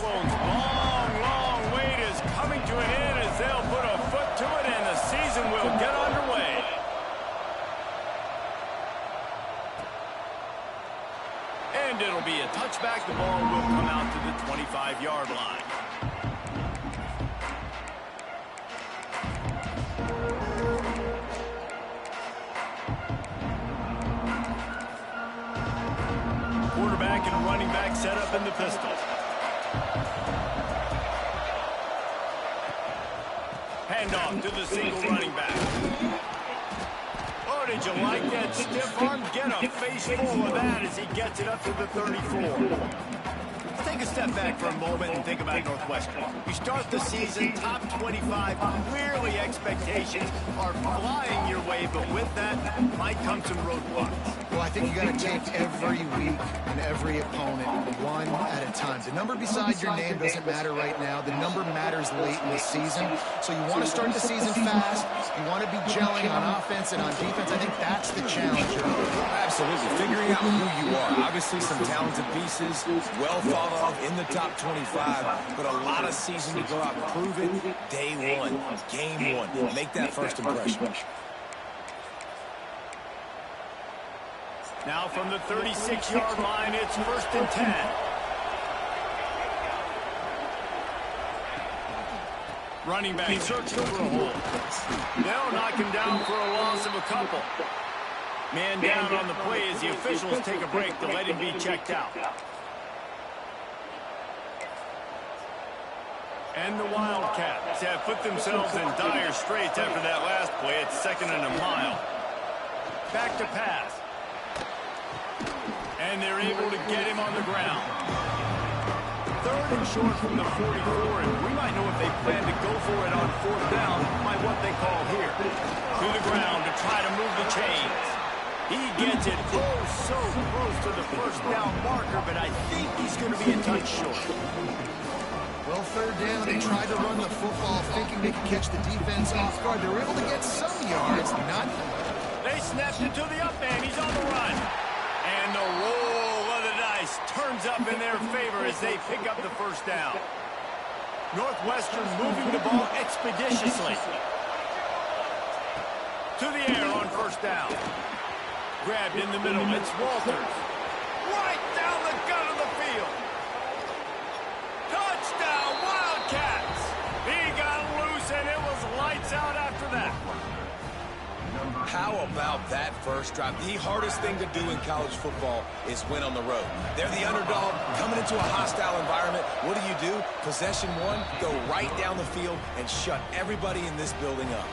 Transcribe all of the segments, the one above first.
Cyclones' long wait is coming to an end as they'll put a foot to it and the season will get underway. And it'll be a touchback. The ball will come out to the 25-yard line. Quarterback and running back set up in the pistol. Handoff to the single running back. Oh, did you like that stiff arm? Get a face full of that as he gets it up to the 34. Take a step back for a moment and think about Northwestern. You start the season top 25. Clearly expectations are flying your way, but with that might come some roadblocks. Well, I think you got to take every week and every opponent one at a time. The number beside your name doesn't matter right now. The number matters late in the season. So you want to start the season fast. You want to be gelling on offense and on defense. I think that's the challenge. Absolutely. Figuring out who you are. Obviously, some talented pieces, well thought of in the top 25, but a lot of season to go out and prove it. Day one, game one. Make that first impression. Now from the 36-yard line, it's 1st and 10. Running back searching for a hole. They'll knock him down for a loss of a couple. Man down on the play as the officials take a break to let him be checked out. And the Wildcats have put themselves in dire straits after that last play. It's 2nd and a mile. Back to pass. And they're able to get him on the ground. 3rd and short from the 44, and we might know if they plan to go for it on 4th down by what they call here. To the ground to try to move the chains. He gets it so close to the 1st down marker, but I think he's going to be a touch short. Well, 3rd down, they tried to run the football, thinking they could catch the defense off guard. They were able to get some yards, not. They snapped it to the up man. He's on the run. And the roll of the dice turns up in their favor as they pick up the 1st down. Northwestern moving the ball expeditiously. To the air on 1st down. Grabbed in the middle. It's Walters. Right down the gut of the field. Touchdown, Wildcats! He got loose, and it was lights out after that. How about that first drive? The hardest thing to do in college football is win on the road. They're the underdog coming into a hostile environment. What do? Possession one, go right down the field and shut everybody in this building up.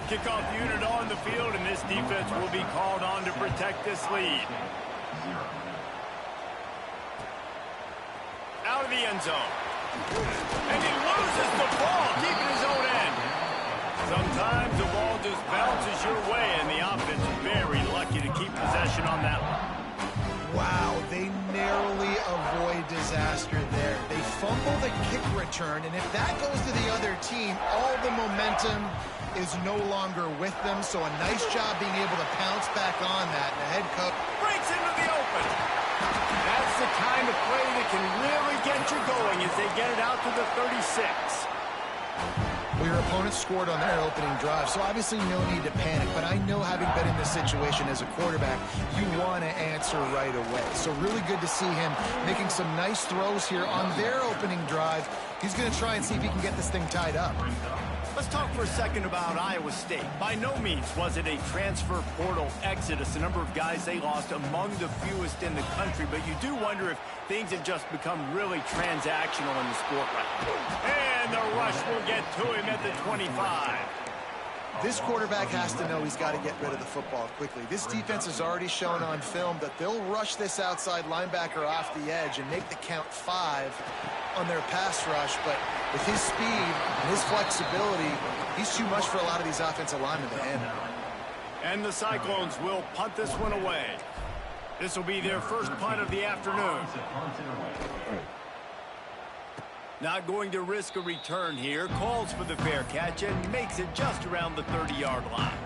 Kickoff unit on the field, and this defense will be called on to protect this lead. Out of the end zone. And he loses the ball, keeping his own end. Sometimes the ball just bounces your way, and the offense is very lucky to keep possession on that one. Wow, they narrowly avoid disaster there. They fumble the kick return, and if that goes to the other team, all the momentum is no longer with them. So a nice job being able to pounce back on that. And the head coach breaks into the open. That's the kind of play that can really get you going as they get it out to the 36. Well, your opponent scored on their opening drive, so obviously no need to panic. But I know, having been in this situation as a quarterback, you want to answer right away. So really good to see him making some nice throws here on their opening drive. He's going to try and see if he can get this thing tied up. Let's talk for a second about Iowa State. By no means was it a transfer portal exodus. The number of guys they lost among the fewest in the country, but you do wonder if things have just become really transactional in the sport right now. And the rush will get to him at the 25. This quarterback has to know he's got to get rid of the football quickly. This defense has already shown on film that they'll rush this outside linebacker off the edge and make the count 5 on their pass rush. But with his speed and his flexibility, he's too much for a lot of these offensive linemen to handle. And the Cyclones will punt this one away. This will be their first punt of the afternoon. Not going to risk a return here. Calls for the fair catch and makes it just around the 30-yard line.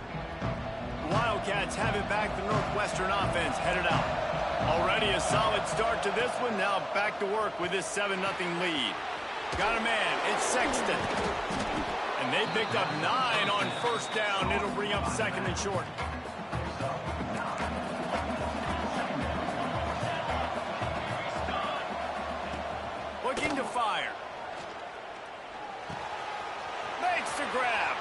The Wildcats have it back. The Northwestern offense headed out. Already a solid start to this one. Now back to work with this 7-0 lead. Got a man. It's Sexton. And they picked up 9 on first down. It'll bring up 2nd and short. Looking to fire. Makes the grab.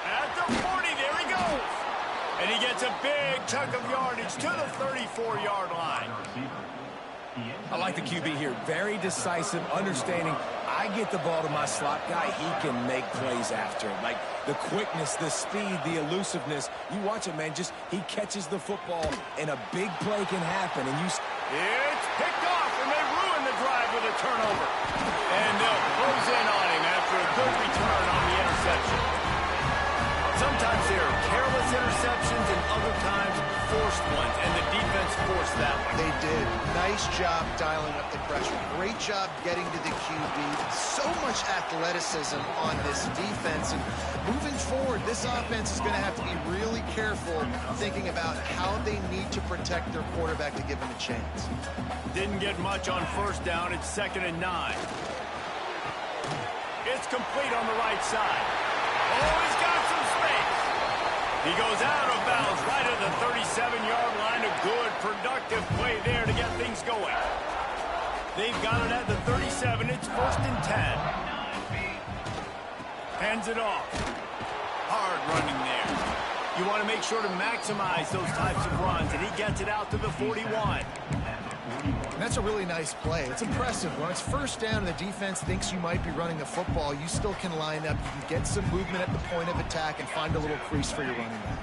At the 40, there he goes. And he gets a big chunk of yardage to the 34-yard line. I like the QB here. Very decisive, understanding. I get the ball to my slot guy, he can make plays after it. Like the quickness, the speed, the elusiveness. You watch it, man. Just he catches the football, and a big play can happen. And it's picked off, and they ruin the drive with a turnover. And they'll close in on him after a good return on the interception. Sometimes there are careless interceptions, and other times forced ones, and the defense forced that one. They did. Nice job dialing up the pressure. Great job getting to the QB. So much athleticism on this defense. And moving forward, this offense is going to have to be really careful thinking about how they need to protect their quarterback to give him a chance. Didn't get much on first down. It's 2nd and 9. It's complete on the right side. Oh, he's got some space. He goes out of bounds right at the 37-yard line. A good, productive play there to get things going. They've got it at the 37. It's 1st and 10. Hands it off. Hard running there. You want to make sure to maximize those types of runs, and he gets it out to the 41. That's a really nice play. It's impressive. When it's first down and the defense thinks you might be running the football, you still can line up. You can get some movement at the point of attack and find a little crease for your running back.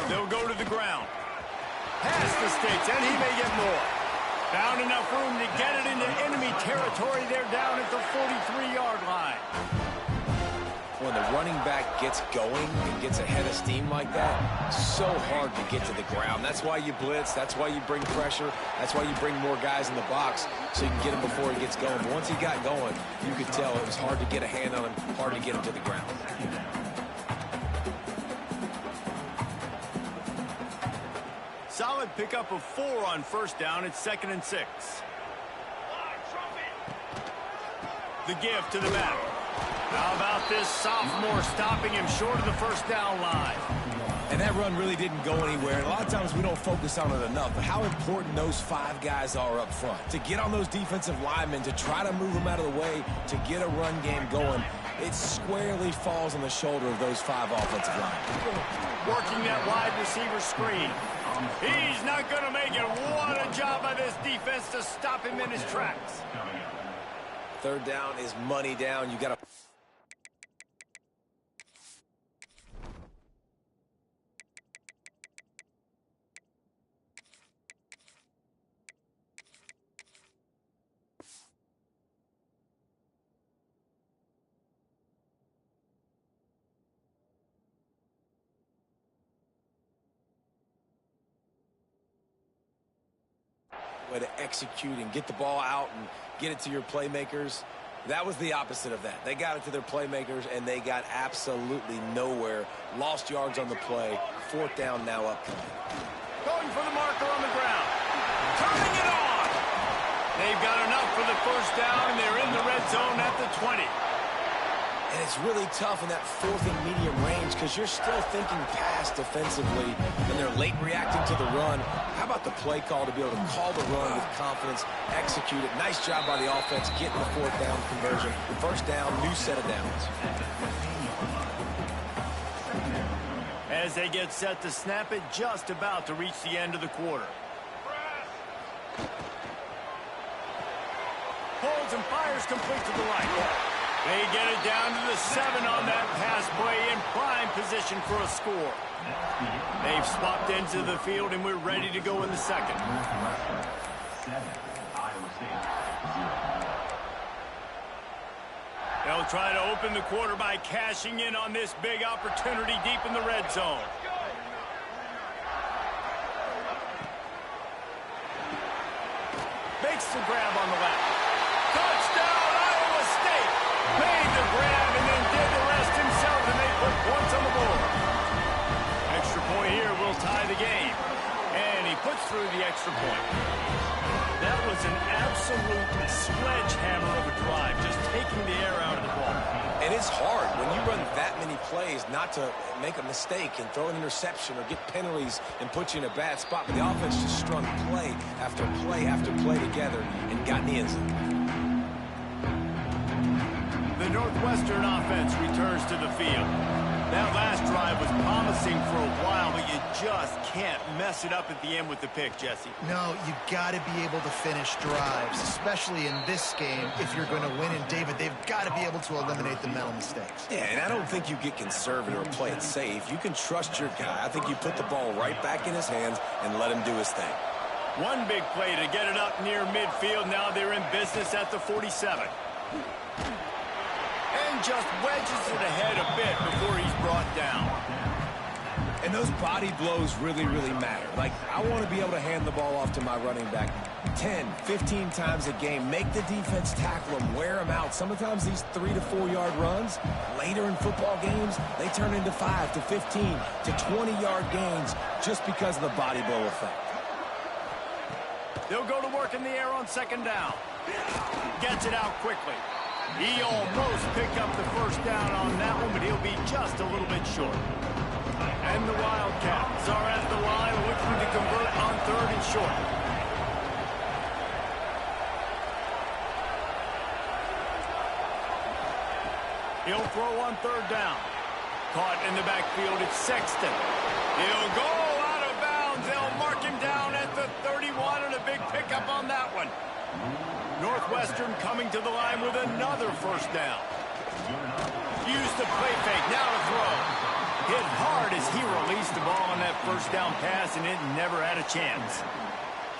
They'll go to the ground. Past the sticks, and he may get more. Found enough room to get it into enemy territory. They're down at the 43-yard line. When the running back gets going and gets ahead of steam like that, so hard to get to the ground. That's why you blitz. That's why you bring pressure. That's why you bring more guys in the box so you can get him before he gets going. But once he got going, you could tell it was hard to get a hand on him, hard to get him to the ground. Solid pickup of 4 on first down. It's 2nd and 6. The give to the back. How about this sophomore stopping him short of the first down line? And that run really didn't go anywhere. And a lot of times we don't focus on it enough, but how important those 5 guys are up front. To get on those defensive linemen, to try to move them out of the way, to get a run game going, it squarely falls on the shoulder of those 5 offensive linemen. Working that wide receiver screen. He's not going to make it. What a job by this defense to stop him in his tracks. 3rd down is money down. You got to... way to execute and get the ball out and get it to your playmakers. That was the opposite of that. They got it to their playmakers, and they got absolutely nowhere. Lost yards on the play. 4th down now upcoming. Going for the marker on the ground. Turning it on. They've got enough for the first down, and they're in the red zone at the 20. And it's really tough in that 4th and medium range because you're still thinking pass defensively, and they're late reacting to the run. How about the play call to be able to call the run with confidence, execute it? Nice job by the offense getting the 4th down conversion. First down, new set of downs. As they get set to snap it, just about to reach the end of the quarter. Pulls and fires complete to the right. They get it down to the 7 on that pass play in prime position for a score. They've swapped into the field, and we're ready to go in the second. They'll try to open the quarter by cashing in on this big opportunity deep in the red zone. Makes the grab on the left. Touchdown, Iowa State! Made the grab and then did the rest himself, and they put points on the board. Extra point here through the extra point. That was an absolute sledgehammer of a drive, just taking the air out of the ball. And it's hard when you run that many plays not to make a mistake and throw an interception or get penalties and put you in a bad spot. But the offense just strung play after play after play together and got in the end zone. The Northwestern offense returns to the field. That last drive was promising for a while, but you just can't mess it up at the end with the pick, Jesse. No, you got to be able to finish drives, especially in this game. If you're going to win, and David, they've got to be able to eliminate the mental mistakes. Yeah, and I don't think you get conservative or play it safe. You can trust your guy. I think you put the ball right back in his hands and let him do his thing. One big play to get it up near midfield. Now they're in business at the 47. And just wedges it ahead a bit before he's brought down. And those body blows really, really matter. Like, I want to be able to hand the ball off to my running back 10, 15 times a game. Make the defense tackle him, wear him out. Sometimes these 3 to 4 yard runs, later in football games, they turn into 5 to 15 to 20-yard gains just because of the body blow effect. They'll go to work in the air on second down. Gets it out quickly. He almost picked up the first down on that one, but he'll be just a little bit short. And the Wildcats are at the line looking to convert on third and short. He'll throw on third down. Caught in the backfield, it's Sexton. He'll go out of bounds. They'll mark him down at the 31, and a big pickup on that one. Northwestern coming to the line with another first down. Used the play fake, now to throw. Hit hard as he released the ball on that first down pass, and it never had a chance.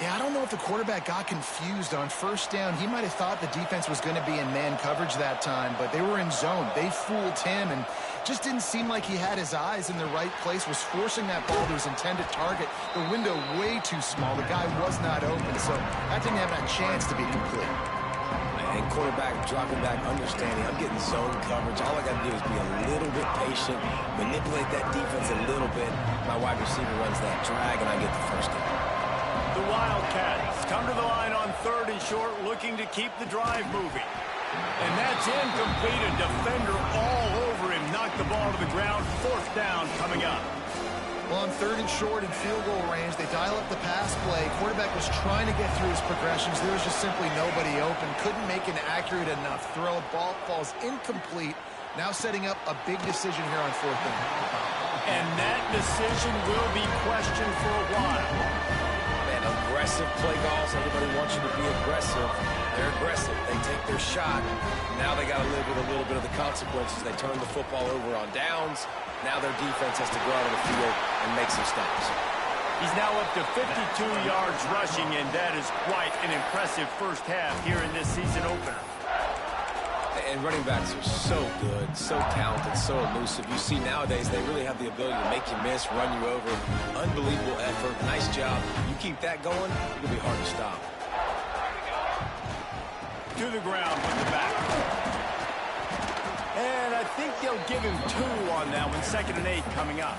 Yeah, I don't know if the quarterback got confused on first down. He might have thought the defense was going to be in man coverage that time, but they were in zone. They fooled him and just didn't seem like he had his eyes in the right place, was forcing that ball to his intended target. The window way too small. The guy was not open, so that didn't have a chance to be complete. And quarterback dropping back, understanding I'm getting zone coverage. All I got to do is be a little bit patient, manipulate that defense a little bit. My wide receiver runs that drag, and I get the first down. The Wildcats come to the line on third and short, looking to keep the drive moving. And that's incomplete. A defender all over him. Knocked the ball to the ground. Fourth down coming up. Well, on third and short and field goal range, they dial up the pass play. Quarterback was trying to get through his progressions. There was just simply nobody open. Couldn't make an accurate enough throw. Ball falls incomplete. Now setting up a big decision here on fourth down. And that decision will be questioned for a while. Aggressive play calls. Everybody wants you to be aggressive. They're aggressive. They take their shot. Now they got to live with a little bit of the consequences. They turn the football over on downs. Now their defense has to go out on the field and make some stops. He's now up to 52 yards rushing, and that is quite an impressive first half here in this season opener. And running backs are so good, so talented, so elusive. You see nowadays they really have the ability to make you miss, run you over. Unbelievable effort. Nice job. You keep that going, it'll be hard to stop. To the ground with the back. And I think they'll give him 2 on that one. 2nd and 8 coming up.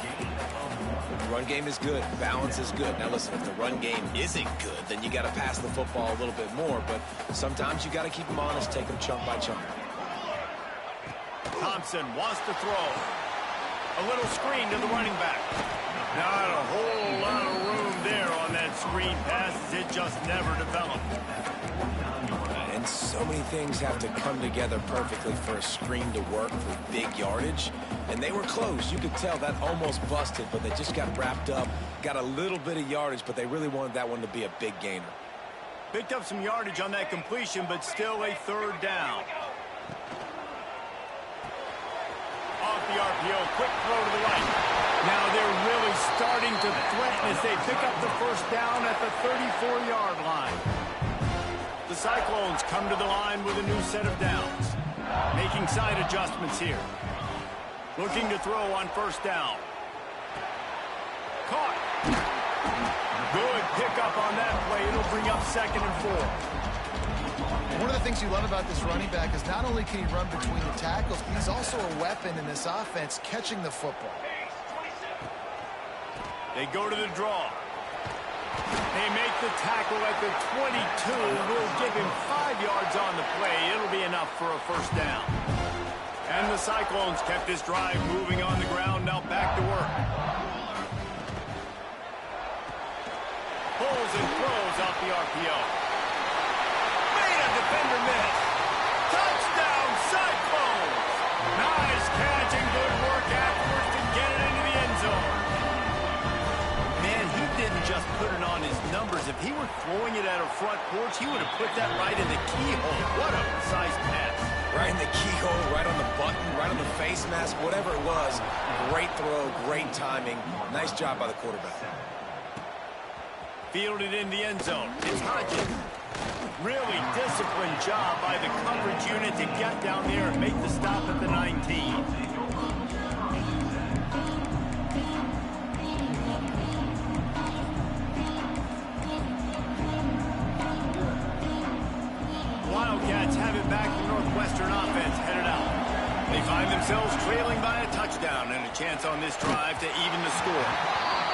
The run game is good. Balance is good. Now listen, if the run game isn't good, then you got to pass the football a little bit more. But sometimes you got to keep them honest, take them chunk by chunk. Thompson wants to throw. A little screen to the running back. Not a whole lot of room there on that screen pass, as it just never developed. And so many things have to come together perfectly for a screen to work for big yardage. And they were close. You could tell that almost busted, but they just got wrapped up. Got a little bit of yardage, but they really wanted that one to be a big gainer. Picked up some yardage on that completion, but still a third down. Off the RPO, quick throw to the right. Now they're really starting to threaten as they pick up the first down at the 34-yard line. The Cyclones come to the line with a new set of downs. Making side adjustments here. Looking to throw on first down. Caught. Good pickup on that play. It'll bring up 2nd and 4. One of the things you love about this running back is not only can he run between the tackles, but he's also a weapon in this offense catching the football. They go to the draw. They make the tackle at the 22. We'll give him 5 yards on the play. It'll be enough for a first down. And the Cyclones kept this drive moving on the ground. Now back to work. Pulls and throws off the RPO. Made a defender miss. Touchdown, Cyclones! Nice catch and good work afterwards to get it into the end zone. Man, he didn't just put it on his numbers. If he were throwing it at a front porch, he would have put that right in the keyhole. What a precise pass. Right in the keyhole, right on the button, right on the face mask, whatever it was. Great throw, great timing. Nice job by the quarterback. Fielded in the end zone. It's Hodges. Really disciplined job by the coverage unit to get down there and make the stop at the 19. Wildcats have it back. The Northwestern offense headed out. They find themselves trailing by a touchdown and a chance on this drive to even the score.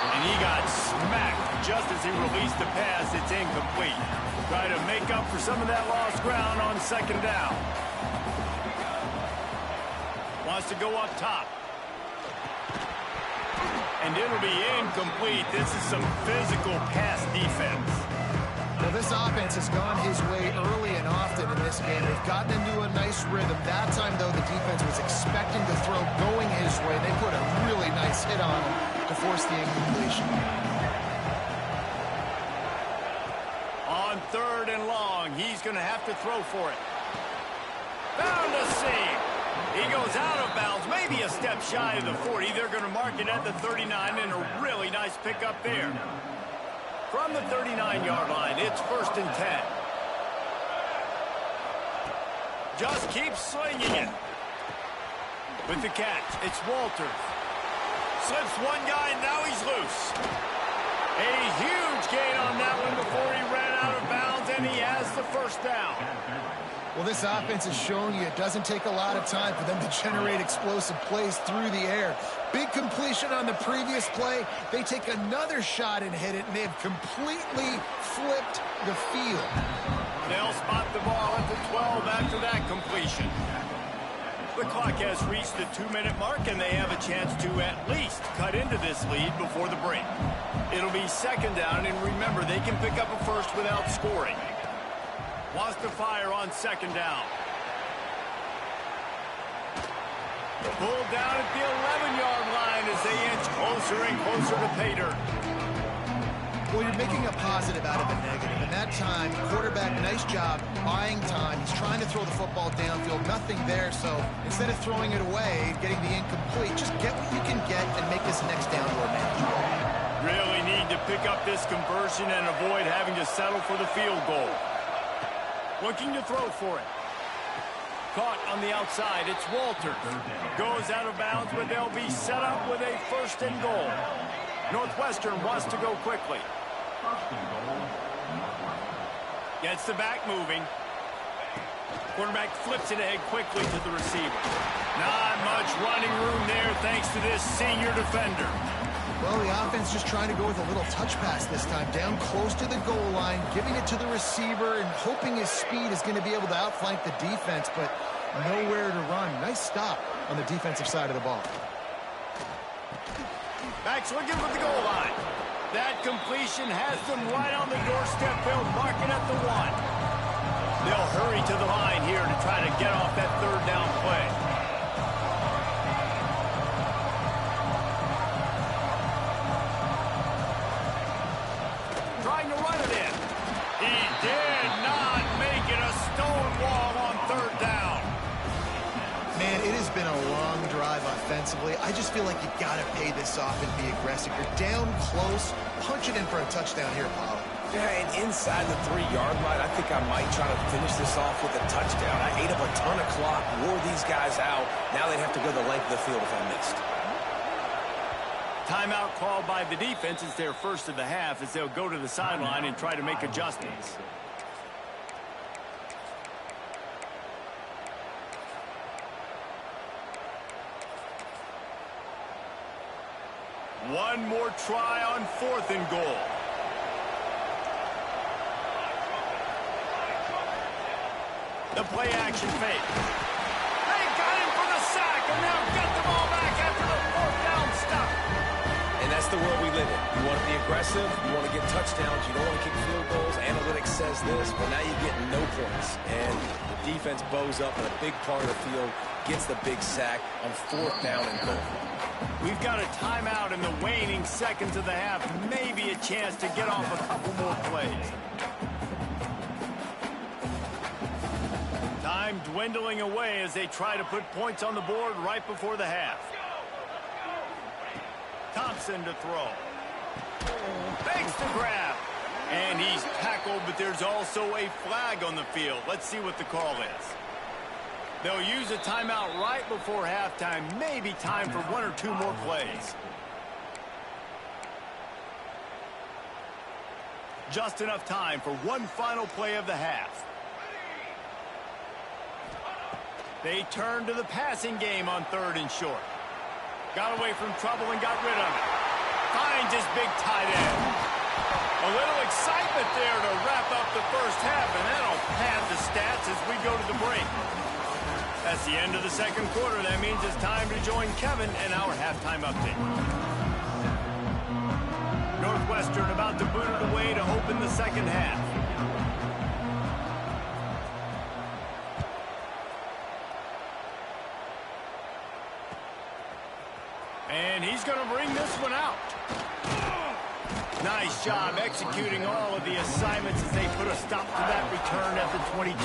And he got smacked just as he released the pass. It's incomplete. Try to make up for some of that lost ground on second down. Wants to go up top. And it'll be incomplete. This is some physical pass defense. Well, this offense has gone his way early and often in this game. They've gotten into a nice rhythm. That time, though, the defense was expecting the throw going his way. They put a really nice hit on him to force the incompletion. On 3rd and long, he's going to have to throw for it. Found a seam. He goes out of bounds, maybe a step shy of the 40. They're going to mark it at the 39, and a really nice pickup there. From the 39-yard line, it's 1st and 10. Just keeps slinging it. With the catch, it's Walters. Slips one guy, and now he's loose. A huge gain on that one before he ran out of bounds, and he has the first down. Well, this offense has shown you it doesn't take a lot of time for them to generate explosive plays through the air. Big completion on the previous play. They take another shot and hit it, and they have completely flipped the field. They'll spot the ball at the 12 after that completion. The clock has reached the 2-minute mark, and they have a chance to at least cut into this lead before the break. It'll be 2nd down, and remember, they can pick up a first without scoring. Wants to fire on 2nd down. Pulled down at the 11-yard line as they inch closer and closer to pay dirt. Well, you're making a positive out of a negative. And that time, quarterback, nice job, buying time. He's trying to throw the football downfield. Nothing there, so instead of throwing it away, getting the incomplete, just get what you can get and make this next down more manageable. Really need to pick up this conversion and avoid having to settle for the field goal. Looking to throw for it. Caught on the outside. It's Walters. Goes out of bounds, but they'll be set up with a 1st and goal. Northwestern wants to go quickly. Gets the back moving. Quarterback flips it ahead quickly to the receiver. Not much running room there thanks to this senior defender. Well, the offense just trying to go with a little touch pass this time. Down close to the goal line, giving it to the receiver and hoping his speed is going to be able to outflank the defense, but nowhere to run. Nice stop on the defensive side of the ball. Back's looking for the goal line. That completion has them right on the doorstep. They'll mark it at the 1. They'll hurry to the line here to try to get off that 3rd down play. Trying to run it in. He did not make it. A stone wall on 3rd down. Man, it has been a long drive offensively. I just feel like you got to pay this off and be aggressive. You're down close. Punch it in for a touchdown here, Paulo. Yeah, and inside the 3-yard line, I think I might try to finish this off with a touchdown. I ate up a ton of clock, wore these guys out. Now they'd have to go the length of the field if I missed. Timeout called by the defense is their first of the half as they'll go to the sideline and try to make adjustments. One more try on 4th and goal. The play action fake. They got him for the sack, and now get the ball back after the fourth down stop. And that's the world we live in. You want to be aggressive, you want to get touchdowns, you don't want to kick field goals. Analytics says this, but now you get no points. And the defense bows up in a big part of the field, gets the big sack on fourth down and goal. We've got a timeout in the waning seconds of the half. Maybe a chance to get off a couple more plays. Time dwindling away as they try to put points on the board right before the half. Thompson to throw. Fakes the grab. And he's tackled, but there's also a flag on the field. Let's see what the call is. They'll use a timeout right before halftime. Maybe time for one or two more plays. Just enough time for one final play of the half. They turn to the passing game on 3rd and short. Got away from trouble and got rid of it. Finds his big tight end. A little excitement there to wrap up the first half, and that'll pad the stats as we go to the break. That's the end of the second quarter. That means it's time to join Kevin and our halftime update. Northwestern about to boot it away to open the second half. And he's going to bring this one out. Nice job executing all of the assignments as they put a stop to that return at the 22.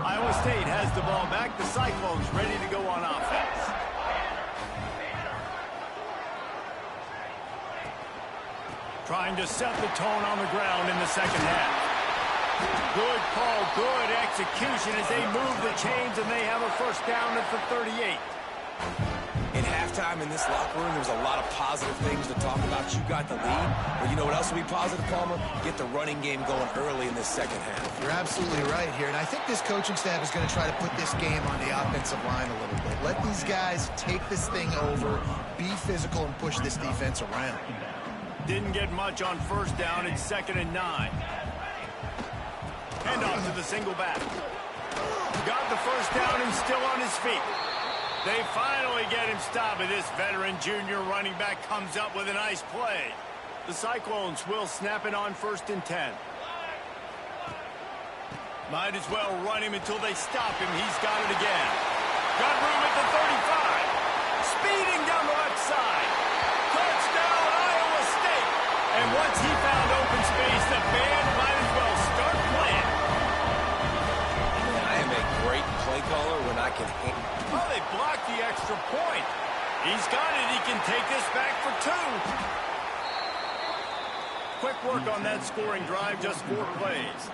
Iowa State has the ball back. The Cyclones ready to go on offense. Trying to set the tone on the ground in the second half. Good call, good execution as they move the chains, and they have a first down at the 38. In halftime in this locker room, there's a lot of positive things to talk about. You got the lead, but you know what else will be positive, Palmer? Get the running game going early in this second half. You're absolutely right here, and I think this coaching staff is going to try to put this game on the offensive line a little bit. Let these guys take this thing over, be physical, and push this defense around. Didn't get much on first down. It's 2nd and 9. Hand off to the single back. Got the first down and still on his feet. They finally get him stopped, and this veteran junior running back comes up with a nice play. The Cyclones will snap it on 1st and 10. Might as well run him until they stop him. He's got it again. Got room at the 35. Speeding down the left side. Touchdown, Iowa State. And once he found open space, the band might as well start playing. I am a great play caller when I can hit. Oh, they blocked the extra point. He's got it. He can take this back for 2. Quick work on that scoring drive, just 4 plays.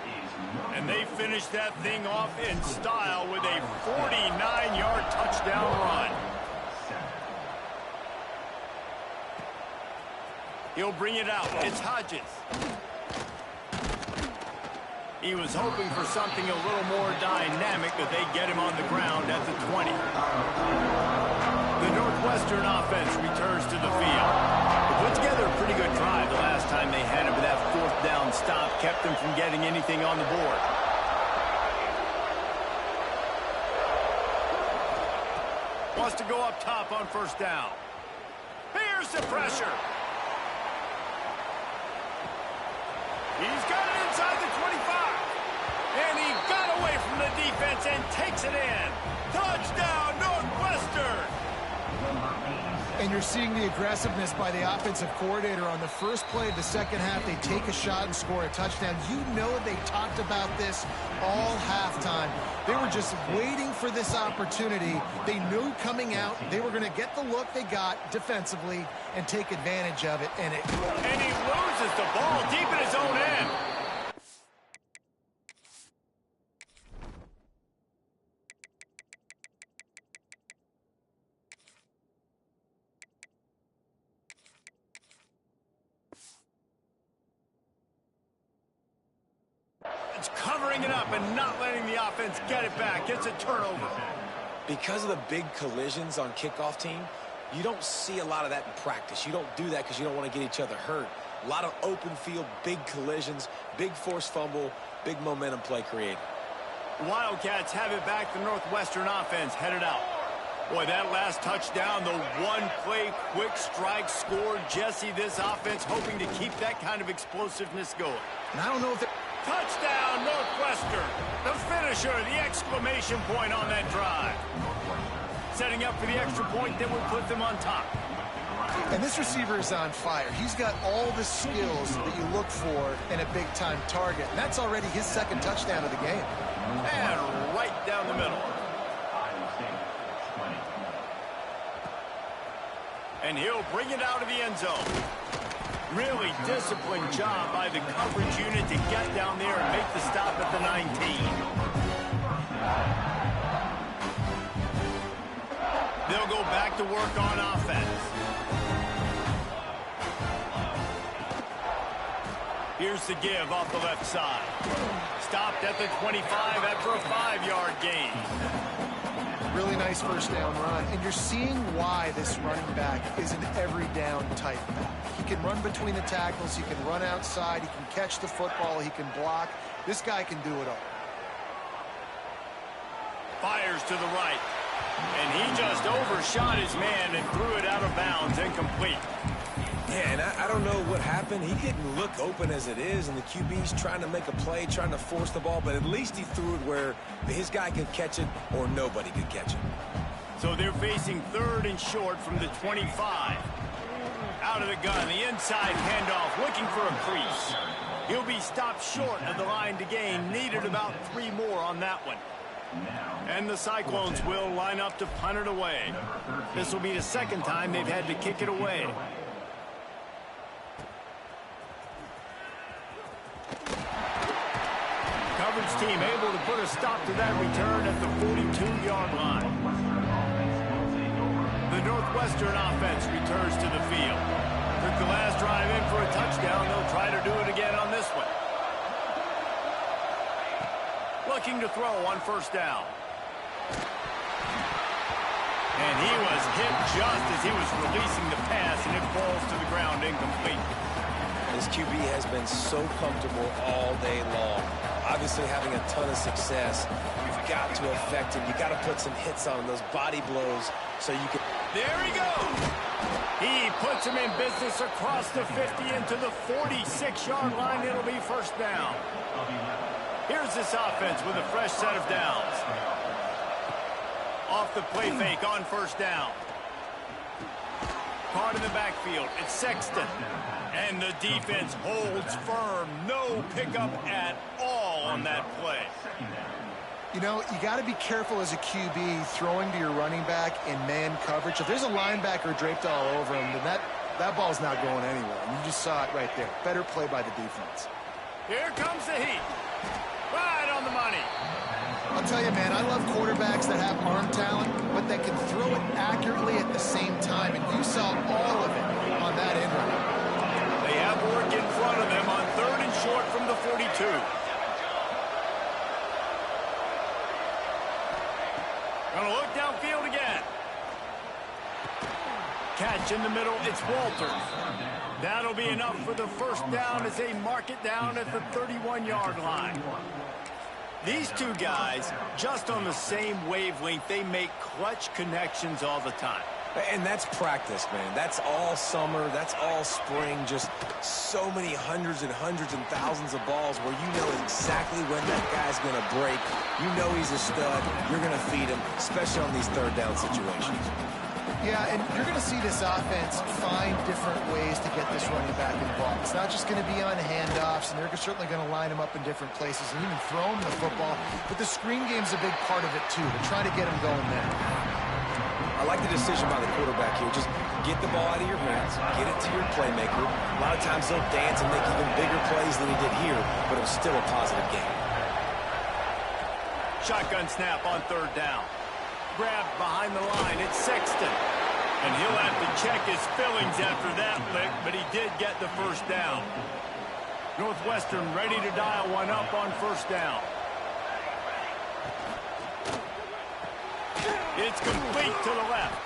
And they finished that thing off in style with a 49-yard touchdown run. He'll bring it out. It's Hodges. He was hoping for something a little more dynamic, but they get him on the ground at the 20. The Northwestern offense returns to the field. They put together a pretty good drive the last time they had him, but that fourth down stop kept them from getting anything on the board. Wants to go up top on first down. Here's the pressure. He's got it inside the 25. And he got away from the defense and takes it in. Touchdown, Northwestern. And you're seeing the aggressiveness by the offensive coordinator on the first play of the second half. They take a shot and score a touchdown. You know they talked about this all halftime. They were just waiting for this opportunity. They knew coming out they were going to get the look they got defensively and take advantage of it. And he loses the ball deep in his own end. It's covering it up and not letting the offense get it back. It's a turnover. Because of the big collisions on kickoff team, you don't see a lot of that in practice. You don't do that because you don't want to get each other hurt. A lot of open field, big collisions, big forced fumble, big momentum play created. Wildcats have it back. The Northwestern offense headed out. Boy, that last touchdown, the one-play quick strike scored. Jesse, this offense hoping to keep that kind of explosiveness going. And I don't know if they're... Touchdown, Northwestern. The finisher, the exclamation point on that drive. Setting up for the extra point that would put them on top. And this receiver is on fire. He's got all the skills that you look for in a big-time target. And that's already his second touchdown of the game. And right down the middle. And he'll bring it out of the end zone. Really disciplined job by the coverage unit to get down there and make the stop at the 19. They'll go back to work on offense. Here's the give off the left side. Stopped at the 25 after a 5-yard gain. Really nice first down run. And you're seeing why this running back is an every down type back. He can run between the tackles. He can run outside. He can catch the football. He can block. This guy can do it all. Fires to the right. And he just overshot his man and threw it out of bounds, incomplete. Yeah, and I don't know what happened. He didn't look open as it is, and the QB's trying to make a play, trying to force the ball, but at least he threw it where his guy could catch it or nobody could catch it. So they're facing 3rd and short from the 25. Out of the gun, the inside handoff, looking for a crease. He'll be stopped short of the line to gain. Needed about 3 more on that one. And the Cyclones will line up to punt it away. This will be the second time they've had to kick it away. Coverage team able to put a stop to that return at the 42-yard line. The Northwestern offense returns to the field. Took the last drive in for a touchdown. They'll try to do it again on this one. Looking to throw on first down. And he was hit just as he was releasing the pass, and it falls to the ground incomplete. This QB has been so comfortable all day long. Obviously having a ton of success. You've got to affect him. You've got to put some hits on him, those body blows, so you can... There he goes. He puts him in business across the 50 into the 46-yard line. It'll be first down. Here's this offense with a fresh set of downs. Off the play fake on first down. Caught in the backfield. It's Sexton. And the defense holds firm. No pickup at all on that play. You know, you got to be careful as a QB throwing to your running back in man coverage. If there's a linebacker draped all over him, then that ball's not going anywhere. And you just saw it right there. Better play by the defense. Here comes the heat. Right on the money. I'll tell you, man, I love quarterbacks that have arm talent, but that can throw it accurately at the same time. And you saw all of it on that end run. They have work in front of them on 3rd and short from the 42. Gonna look downfield again. Catch in the middle, it's Walters. That'll be enough for the first down as they mark it down at the 31-yard line. These two guys, just on the same wavelength, they make clutch connections all the time. And that's practice, man. That's all summer. That's all spring. Just so many hundreds and thousands of balls where you know exactly when that guy's going to break. You know he's a stud. You're going to feed him, especially on these 3rd down situations. Yeah, and you're going to see this offense find different ways to get this running back involved. It's not just going to be on handoffs, and they're certainly going to line him up in different places and even throw him the football. But the screen game's a big part of it, too. They're trying to get him going there. I like the decision by the quarterback here. Just get the ball out of your hands, get it to your playmaker. A lot of times they'll dance and make even bigger plays than he did here, but it was still a positive game. Shotgun snap on 3rd down. Grabbed behind the line, it's Sexton. And he'll have to check his fillings after that lick, but he did get the first down. Northwestern ready to dial one up on first down. It's complete to the left.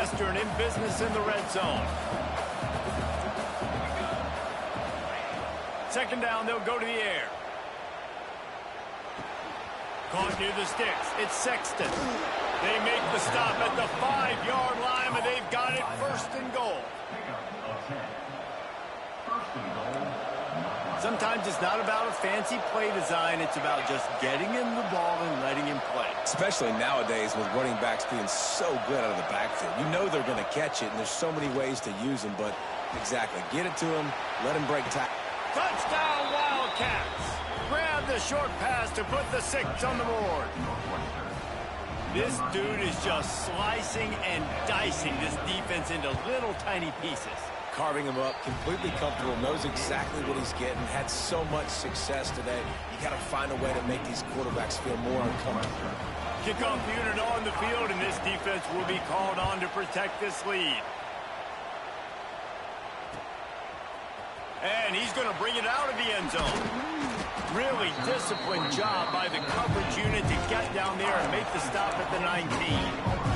Northwestern in business in the red zone. Second down, they'll go to the air. Caught near the sticks. It's Sexton. They make the stop at the 5-yard line, but they've got it first and goal. Sometimes it's not about a fancy play design. It's about just getting him the ball and letting him play. Especially nowadays with running backs being so good out of the backfield. You know they're going to catch it, and there's so many ways to use them, but exactly. Get it to him, let him break tackle. Touchdown, Wildcats. Grab the short pass to put the 6 on the board. This dude is just slicing and dicing this defense into little tiny pieces. Carving him up, completely comfortable, knows exactly what he's getting, had so much success today. You got to find a way to make these quarterbacks feel more uncomfortable. Kickoff unit on the field, and this defense will be called on to protect this lead. And he's going to bring it out of the end zone. Really disciplined job by the coverage unit to get down there and make the stop at the 19.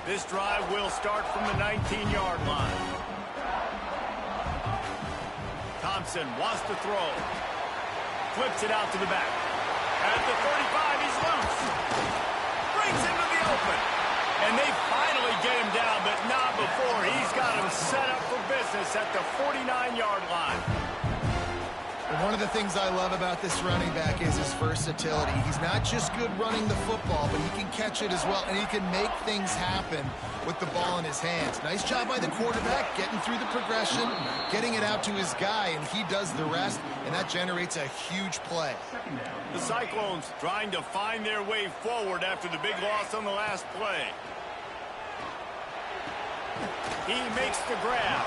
This drive will start from the 19-yard line. Thompson wants to throw. Flips it out to the back. At the 35, he's loose. Brings him to the open. And they finally get him down, but not before. He's got him set up for business at the 49-yard line. And one of the things I love about this running back is his versatility. He's not just good running the football, but he can catch it as well, and he can make things happen with the ball in his hands. Nice job by the quarterback, getting through the progression, getting it out to his guy, and he does the rest, and that generates a huge play. The Cyclones trying to find their way forward after the big loss on the last play. He makes the grab.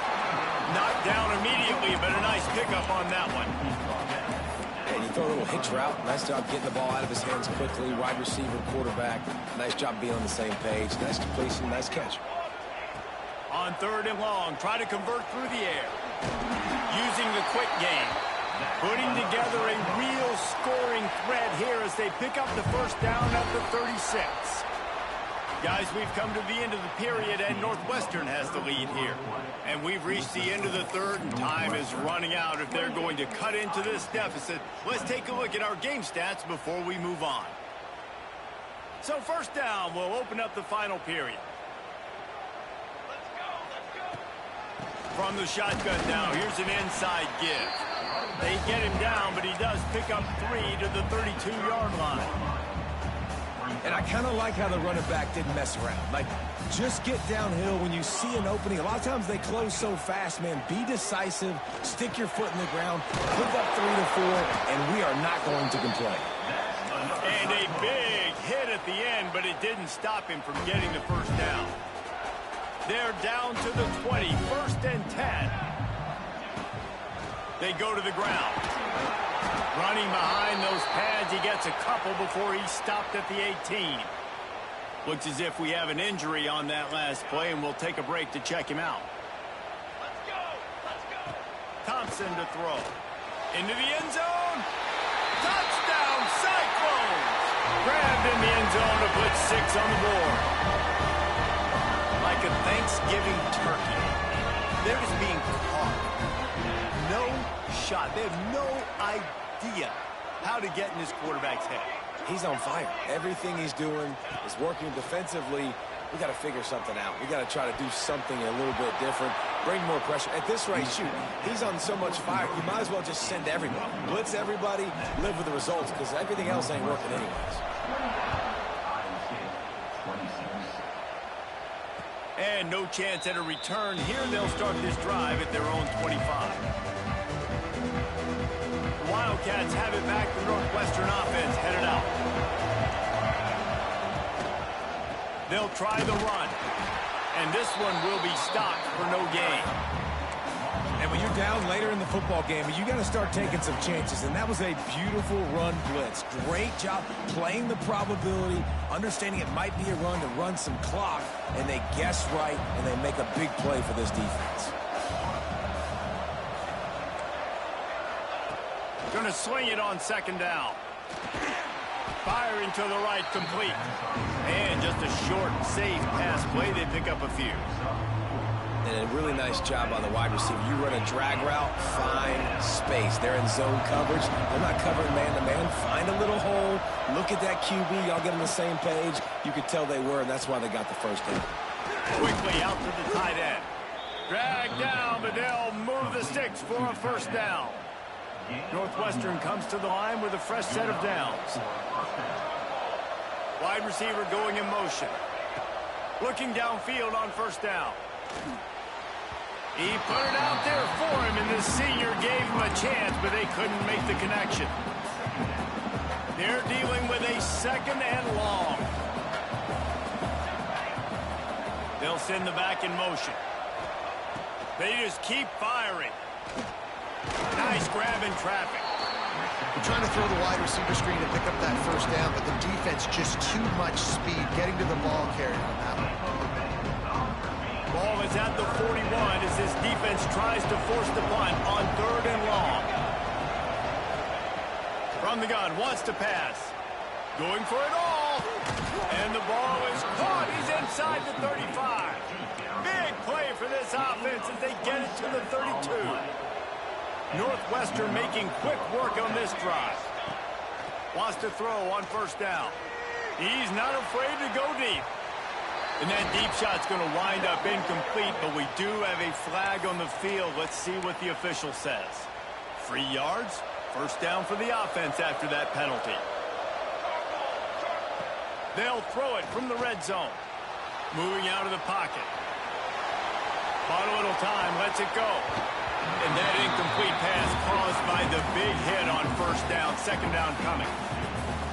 Knocked down immediately, but a nice pickup on that one. And you throw a little hitch route. Nice job getting the ball out of his hands quickly. Wide receiver, quarterback. Nice job being on the same page. Nice completion, nice catch. On 3rd and long, try to convert through the air. Using the quick game. Putting together a real scoring threat here as they pick up the first down at the 36. Guys, we've come to the end of the period, and Northwestern has the lead here. And we've reached the end of the 3rd, and time is running out if they're going to cut into this deficit. Let's take a look at our game stats before we move on. So first down, we'll open up the final period. From the shotgun now, here's an inside give. They get him down, but he does pick up 3 to the 32-yard line. And I kind of like how the running back didn't mess around. Like, just get downhill when you see an opening. A lot of times they close so fast, man. Be decisive, stick your foot in the ground, pick up 3 to 4, and we are not going to complain. And a big hit at the end, but it didn't stop him from getting the first down. They're down to the 20, 1st and 10. They go to the ground. Running behind those pads, he gets a couple before he's stopped at the 18. Looks as if we have an injury on that last play, and we'll take a break to check him out. Let's go! Let's go! Thompson to throw. Into the end zone. Touchdown, Cyclones! Grabbed in the end zone to put 6 on the board. Like a Thanksgiving turkey. They're just being caught. No shot. They have no idea how to get in this quarterback's head. He's on fire. Everything he's doing is working defensively. We got to figure something out. We got to try to do something a little bit different. Bring more pressure. At this rate, shoot, he's on so much fire, you might as well just send everybody. Blitz everybody, live with the results, because everything else ain't working anyways. And no chance at a return. Here they'll start this drive at their own 25. Wildcats have it back. The Northwestern offense headed out. They'll try the run. And this one will be stopped for no gain. And when you're down later in the football game, you got to start taking some chances. And that was a beautiful run blitz. Great job playing the probability, understanding it might be a run to run some clock. And they guess right, and they make a big play for this defense. Going to sling it on second down. Firing to the right, complete. And just a short, safe pass play. They pick up a few. And a really nice job on the wide receiver. You run a drag route, find space. They're in zone coverage. They're not covering man-to-man. Find a little hole. Look at that QB. Y'all get on the same page. You could tell they were, and that's why they got the first down. Quickly out to the tight end. Drag down, but they'll move the sticks for a first down. Northwestern comes to the line with a fresh set of downs. Wide receiver going in motion. Looking downfield on first down. He put it out there for him, and the senior gave him a chance, but they couldn't make the connection. They're dealing with a second and long. They'll send the back in motion. They just keep firing. Nice grab in traffic. They're trying to throw the wide receiver screen to pick up that first down, but the defense just too much speed getting to the ball carrier on that one. Ball is at the 41 as this defense tries to force the punt on third and long. From the gun, wants to pass. Going for it all. And the ball is caught. He's inside the 35. Big play for this offense as they get it to the 32. Northwestern making quick work on this drive. Wants to throw on first down. He's not afraid to go deep. And that deep shot's going to wind up incomplete, but we do have a flag on the field. Let's see what the official says. 3 yards, first down for the offense after that penalty. They'll throw it from the red zone. Moving out of the pocket. Bought a little time, lets it go. And that incomplete pass caused by the big hit on first down, second down coming.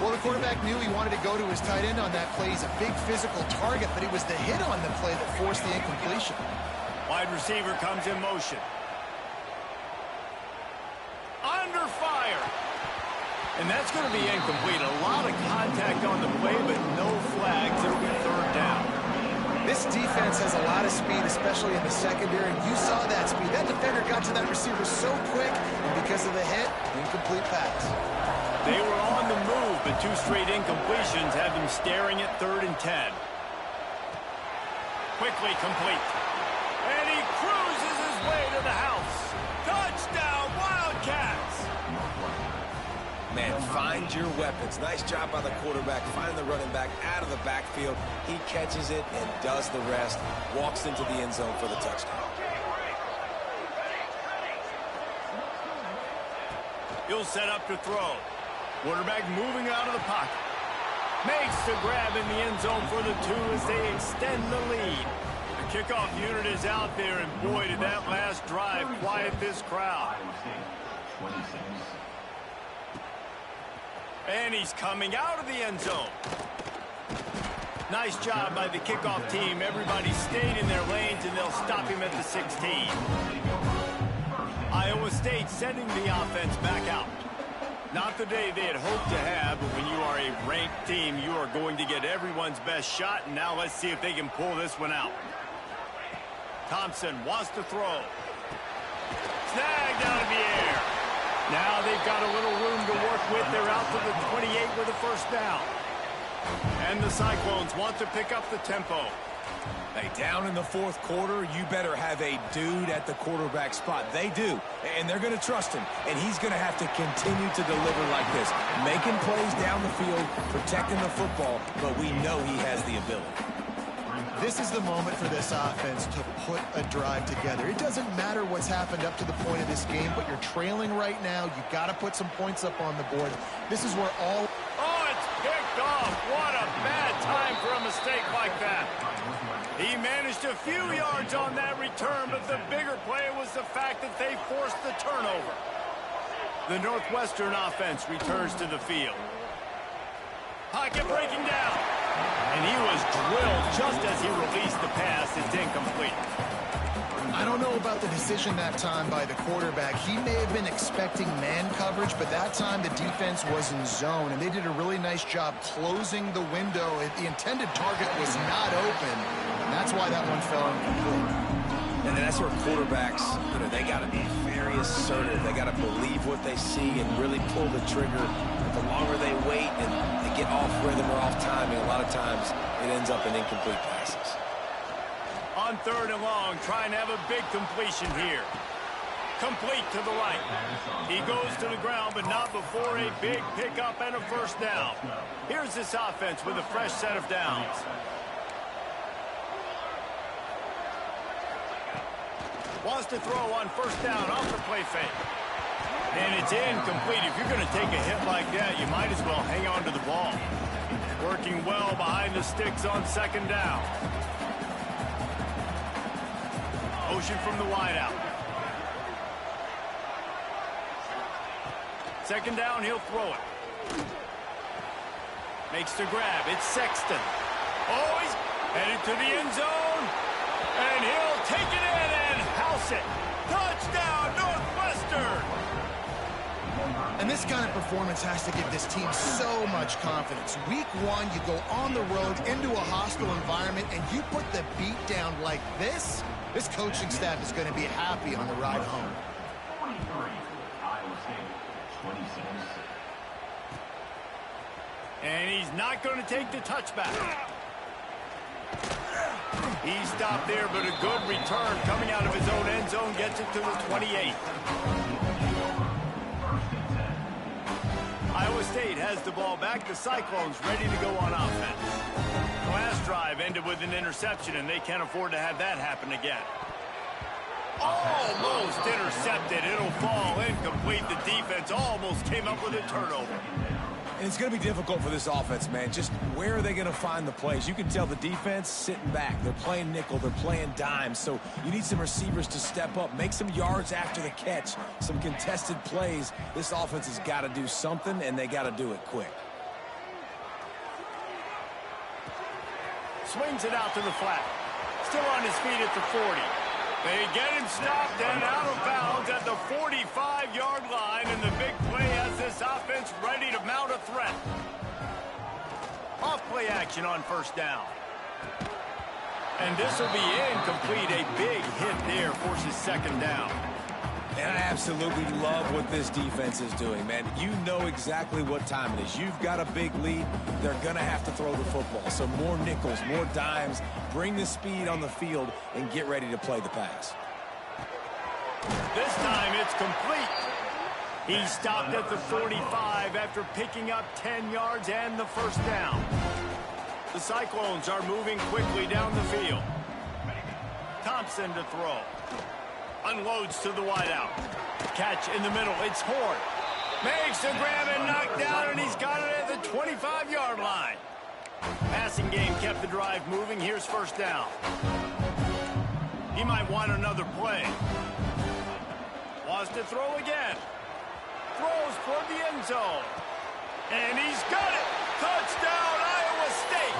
Well, the quarterback knew he wanted to go to his tight end on that play. He's a big physical target, but it was the hit on the play that forced the incompletion. Wide receiver comes in motion. Under fire. And that's going to be incomplete. A lot of contact on the play, but no flags. It'll be third down. This defense has a lot of speed, especially in the secondary, and you saw that speed. That defender got to that receiver so quick, and because of the hit, incomplete pass. They were on the move, but 2 straight incompletions have them staring at 3rd and 10. Quickly complete. And he cruises his way to the house. Touchdown, Wildcats! Man, find your weapons. Nice job by the quarterback. Find the running back out of the backfield. He catches it and does the rest. Walks into the end zone for the touchdown. He'll set up to throw. Quarterback moving out of the pocket. Makes the grab in the end zone for the 2 as they extend the lead. The kickoff unit is out there, and boy, did that last drive quiet this crowd. And he's coming out of the end zone. Nice job by the kickoff team. Everybody stayed in their lanes, and they'll stop him at the 16. Iowa State sending the offense back out. Not the day they had hoped to have, but when you are a ranked team, you are going to get everyone's best shot, and now let's see if they can pull this one out. Thompson wants to throw. Snagged out of the air. Now they've got a little room to work with. They're out to the 28 with a first down. And the Cyclones want to pick up the tempo. Hey, down in the 4th quarter, you better have a dude at the quarterback spot. They do, and they're going to trust him, and he's going to have to continue to deliver like this, making plays down the field, protecting the football, but we know he has the ability. This is the moment for this offense to put a drive together. It doesn't matter what's happened up to the point of this game, but you're trailing right now. You got to put some points up on the board. This is where all... Oh, it's picked off. What a bad time for a mistake like that. He managed a few yards on that return, but the bigger play was the fact that they forced the turnover. The Northwestern offense returns to the field. Pocket breaking down. And he was drilled just as he released the pass. It's incomplete. I don't know about the decision that time by the quarterback. He may have been expecting man coverage, but that time the defense was in zone, and they did a really nice job closing the window. The intended target was not open, and that's why that one fell incomplete. And that's where quarterbacks, they got to be very very assertive. They got to believe what they see and really pull the trigger. The longer they wait and they get off rhythm or off timing, a lot of times it ends up in incomplete passes. On 3rd and long, trying to have a big completion here. Complete to the right. He goes to the ground, but not before a big pickup and a first down. Here's this offense with a fresh set of downs. Wants to throw on first down off the play fake. And it's incomplete. If you're going to take a hit like that, you might as well hang on to the ball. Working well behind the sticks on 2nd down. Motion from the wideout. 2nd down, he'll throw it. Makes the grab. It's Sexton. Oh, he's headed to the end zone. And he'll take it in and house it. Touchdown, Northwestern. And this kind of performance has to give this team so much confidence. Week 1, you go on the road into a hostile environment, and you put the beat down like this. This coaching staff is going to be happy on the ride home. 23, Iowa State, 26. And he's not going to take the touchback. He stopped there, but a good return coming out of his own end zone gets it to the 28. Iowa State has the ball back. The Cyclones ready to go on offense. The last drive ended with an interception, and they can't afford to have that happen again. Almost intercepted. It'll fall incomplete. The defense almost came up with a turnover. And it's going to be difficult for this offense, man. Just where are they going to find the plays? You can tell the defense sitting back. They're playing nickel. They're playing dime. So you need some receivers to step up, make some yards after the catch, some contested plays. This offense has got to do something, and they got to do it quick. Swings it out to the flat. Still on his feet at the 40. They get him stopped and out of bounds at the 45-yard line, and the big play has this offense ready to mount a threat. Off play action on first down. And this will be incomplete. A big hit there forces 2nd down. And I absolutely love what this defense is doing, man. You know exactly what time it is. You've got a big lead. They're going to have to throw the football. So more nickels, more dimes, bring the speed on the field, and get ready to play the pass. This time it's complete. He stopped at the 45 after picking up 10 yards and the first down. The Cyclones are moving quickly down the field. Thompson to throw. Unloads to the wideout. Catch in the middle. It's Horn. Makes the grab and knocked down, and he's got it at the 25-yard line. Passing game kept the drive moving. Here's first down. He might want another play. Wants to throw again. Throws toward the end zone. And he's got it. Touchdown, Iowa State.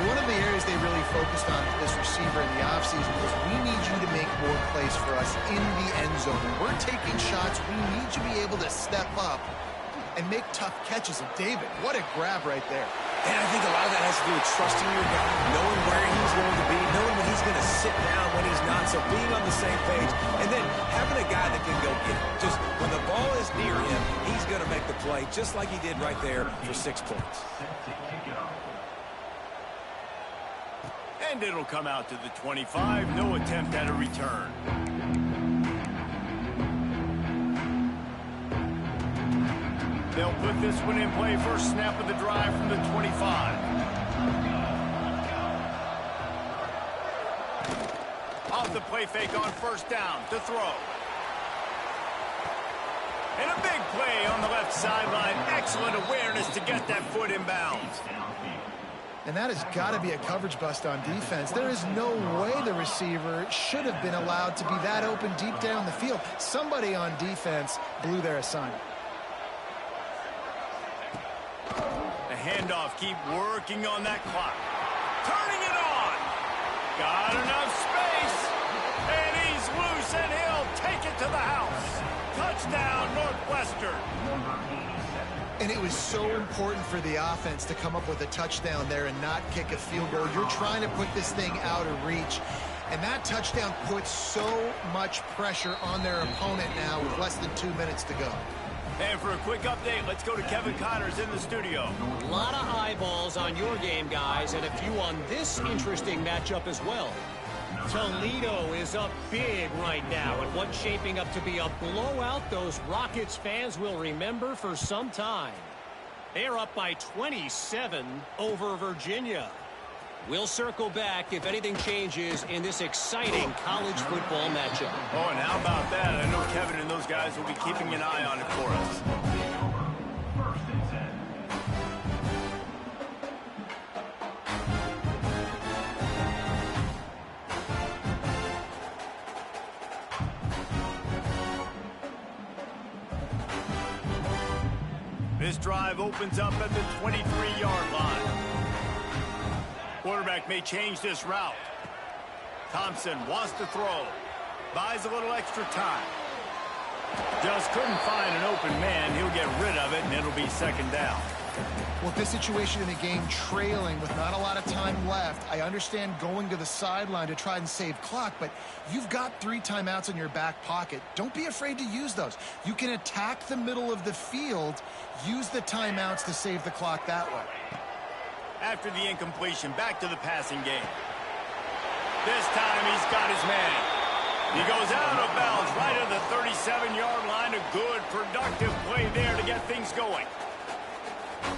One of the areas they really focused on with this receiver in the offseason was we need you to make more plays for us in the end zone. When we're taking shots, we need you to be able to step up and make tough catches. And David, what a grab right there. And I think a lot of that has to do with trusting your guy, knowing where he's going to be, knowing when he's going to sit down, when he's not, so being on the same page, and then having a guy that can go get it. Just when the ball is near him, he's going to make the play, just like he did right there for 6 points. And it'll come out to the 25. No attempt at a return. They'll put this one in play. First snap of the drive from the 25. Off the play fake on first down to throw. And a big play on the left sideline. Excellent awareness to get that foot in bounds. And that has got to be a coverage bust on defense. There is no way the receiver should have been allowed to be that open deep down the field. Somebody on defense blew their assignment. The handoff, keep working on that clock. Turning it on. Got enough space. And he's loose, and he'll take it to the house. Touchdown, Northwestern. And it was so important for the offense to come up with a touchdown there and not kick a field goal. You're trying to put this thing out of reach. And that touchdown puts so much pressure on their opponent now with less than 2 minutes to go. And for a quick update, let's go to Kevin Connors in the studio. A lot of eyeballs on your game, guys, and a few on this interesting matchup as well. Toledo is up big right now, and what's shaping up to be a blowout those Rockets fans will remember for some time. They're up by 27 over Virginia. We'll circle back if anything changes in this exciting college football matchup. Oh, and how about that? I know Kevin and those guys will be keeping an eye on it for us. First and 10. This drive opens up at the 23-yard line. Quarterback may change this route. Thompson wants to throw. Buys a little extra time. Just couldn't find an open man. He'll get rid of it, and it'll be second down. Well, this situation in the game trailing with not a lot of time left, I understand going to the sideline to try and save clock, but you've got 3 timeouts in your back pocket. Don't be afraid to use those. You can attack the middle of the field, use the timeouts to save the clock that way. After the incompletion, back to the passing game. This time he's got his man. He goes out of bounds right at the 37-yard line. A good, productive play there to get things going.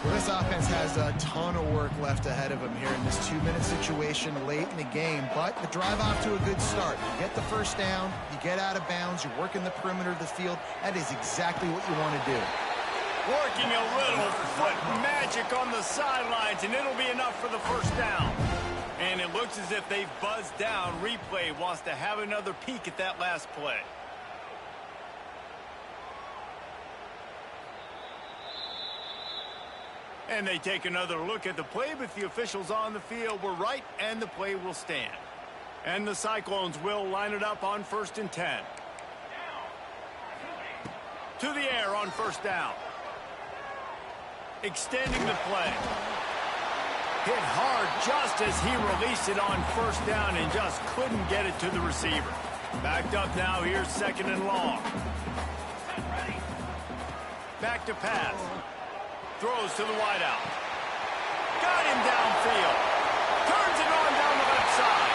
Well, this offense has a ton of work left ahead of them here in this 2-minute situation late in the game, but the drive off to a good start. You get the first down, you get out of bounds, you work in the perimeter of the field. That is exactly what you want to do. Working a little foot magic on the sidelines, and it'll be enough for the first down. And it looks as if they've buzzed down. Replay wants to have another peek at that last play. And they take another look at the play, but the officials on the field were right, and the play will stand. And the Cyclones will line it up on 1st and 10. To the air on first down. Extending the play. Hit hard just as he released it on first down and just couldn't get it to the receiver. Backed up now, here's 2nd and long. Back to pass. Throws to the wideout. Got him downfield. Turns it on down the left side.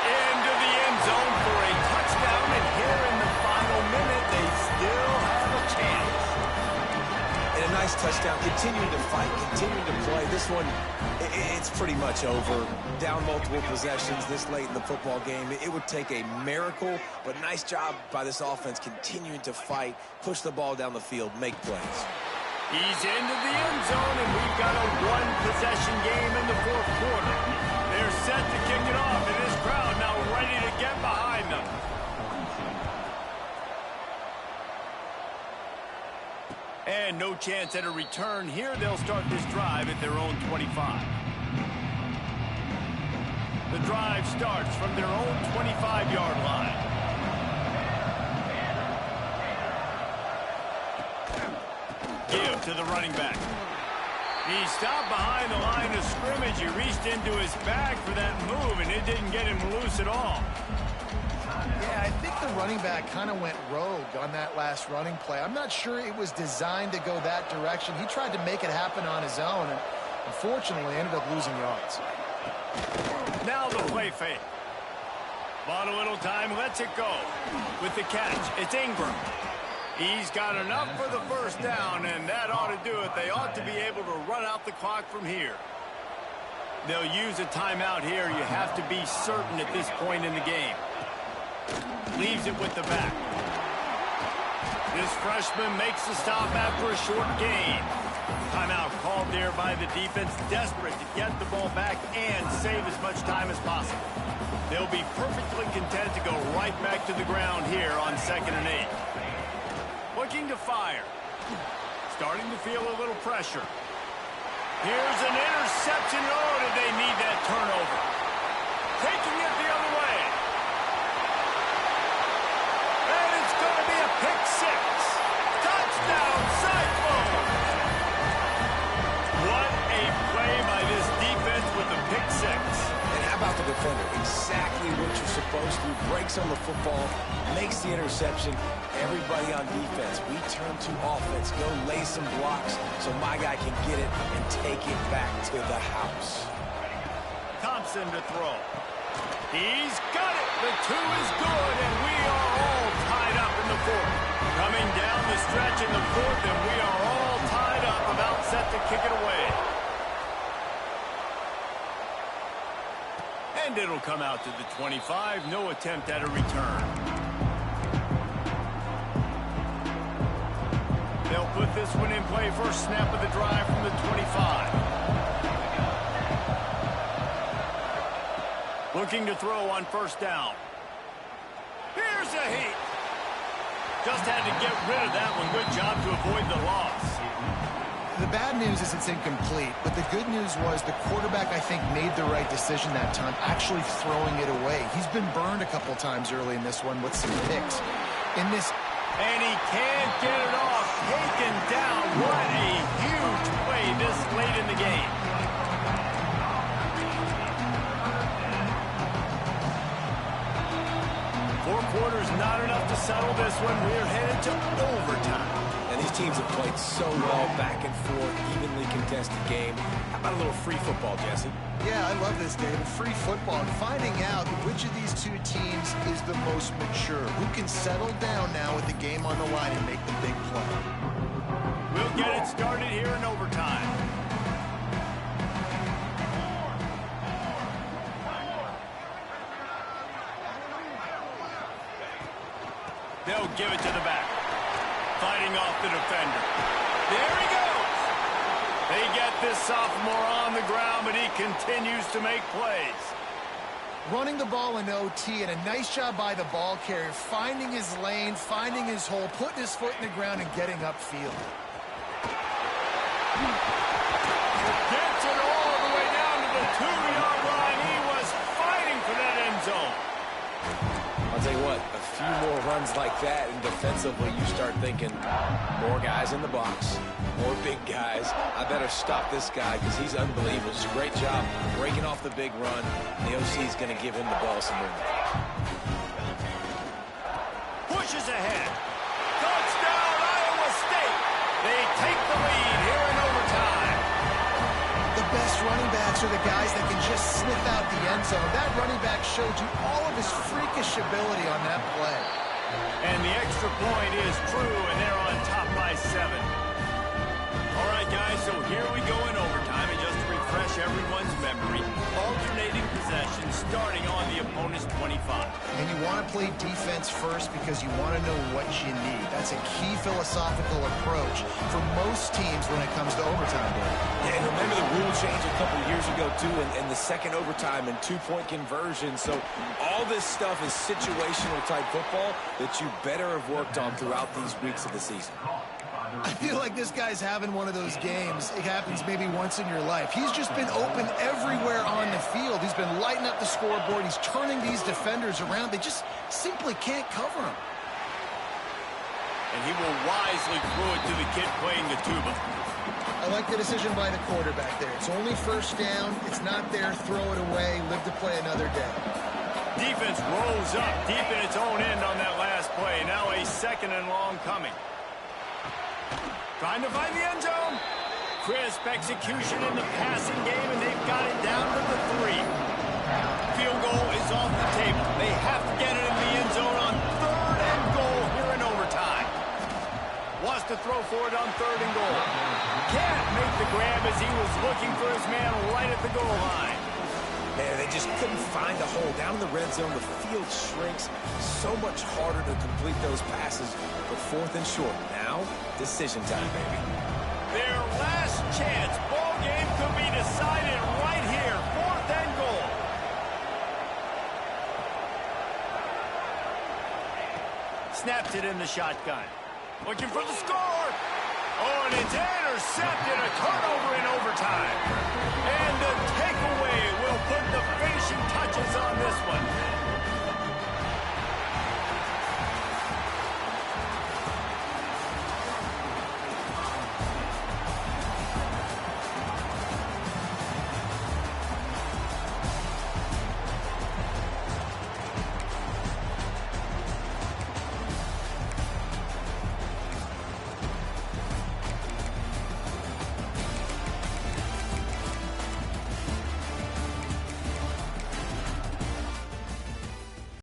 Into the end zone for a touchdown, and here in the final minute, they still have a chance. And a nice touchdown. Continuing to fight, continuing to play. This one, it's pretty much over. Down multiple possessions this late in the football game. It would take a miracle, but nice job by this offense continuing to fight, push the ball down the field, make plays. He's into the end zone, and we've got a one-possession game in the 4th quarter. They're set to kick it off, and this crowd now ready to get behind them. And no chance at a return here. They'll start this drive at their own 25. The drive starts from their own 25-yard line. Give to the running back. He stopped behind the line of scrimmage. He reached into his bag for that move, and it didn't get him loose at all. Yeah, I think the running back kind of went rogue on that last running play. I'm not sure it was designed to go that direction. He tried to make it happen on his own, and unfortunately ended up losing yards. Now the play fake. Bought a little time, lets it go. With the catch, it's Ingram. He's got enough for the first down, and that ought to do it. They ought to be able to run out the clock from here. They'll use a timeout here. You have to be certain at this point in the game. Leaves it with the back. This freshman makes the stop after a short gain. Timeout called there by the defense, desperate to get the ball back and save as much time as possible. They'll be perfectly content to go right back to the ground here on 2nd and 8. Looking to fire. Starting to feel a little pressure. Here's an interception. Oh, did they need that turnover? Taking it the other way. And it's going to be a pick 6. Touchdown, Cyclones! What a play by this defense with the pick 6. And how about the defender? Exactly what you're supposed goes through, breaks on the football, makes the interception. Everybody on defense, we turn to offense, go lay some blocks so my guy can get it and take it back to the house. Thompson to throw. He's got it. The 2 is good, and we are all tied up in the 4th. Coming down the stretch in the 4th, and we are all tied up, about set to kick it away. And it'll come out to the 25. No attempt at a return. They'll put this one in play. First snap of the drive from the 25. Looking to throw on first down. Here's a heat. Just had to get rid of that one. Good job to avoid the loss. The bad news is it's incomplete, but the good news was the quarterback, I think, made the right decision that time, actually throwing it away. He's been burned a couple times early in this one with some picks. And he can't get it off. Taken down. What a huge play this late in the game. Four quarters not enough to settle this one. We're headed to overtime. And these teams have played so well, back and forth, evenly contested game. How about a little free football, Jesse? Yeah, I love this, David. Free football. Finding out which of these two teams is the most mature. Who can settle down now with the game on the line and make the big play. We'll get it started here in overtime. They'll give it to the back. Fighting off the defender. There he goes. They get this sophomore on the ground, but he continues to make plays. Running the ball in OT, and a nice job by the ball carrier, finding his lane, finding his hole, putting his foot in the ground, and getting upfield. Gets it all the way down to the 2-yard line. He was fighting for that end zone. I'll tell you what, a few more runs like that, and defensively you start thinking, more guys in the box, more big guys. I better stop this guy because he's unbelievable. It's a great job breaking off the big run. The OC is going to give him the ball some room. Pushes ahead. Touchdown, Iowa State. They take the lead here in overtime. The best running backs are the guys that can just sniff out the end zone. That running back showed you all of his freakish ability on that play. And the extra point is true, and they're on top by 7. All right, guys, so here we go in overtime, and just to refresh everyone's memory, alternating possession starting on the opponent's 25. And you want to play defense first because you want to know what you need. That's a key philosophical approach for most teams when it comes to overtime. Yeah, and remember the rule change a couple of years ago, too, and the second overtime and two-point conversion. So all this stuff is situational-type football that you better have worked on throughout these weeks of the season. I feel like this guy's having one of those games. It happens maybe once in your life. He's just been open everywhere on the field. He's been lighting up the scoreboard. He's turning these defenders around. They just simply can't cover him. And he will wisely throw it to the kid playing the tuba. I like the decision by the quarterback there. It's only first down. It's not there. Throw it away. Live to play another day. Defense rolls up deep in its own end on that last play. Now a 2nd and long coming. Trying to find the end zone. Crisp execution in the passing game, and they've got it down to the 3. Field goal is off the table. They have to get it in the end zone on 3rd and goal here in overtime. Wants to throw for it on 3rd and goal. Can't make the grab as he was looking for his man right at the goal line. Man, they just couldn't find a hole. Down in the red zone, the field shrinks. So much harder to complete those passes. But 4th and short. Now, decision time, baby. Their last chance. Ball game could be decided right here. 4th and goal. Snaps it in the shotgun. Looking for the score. Oh, and it's intercepted. A turnover in overtime. And the takeaway will put the finishing touches on this one.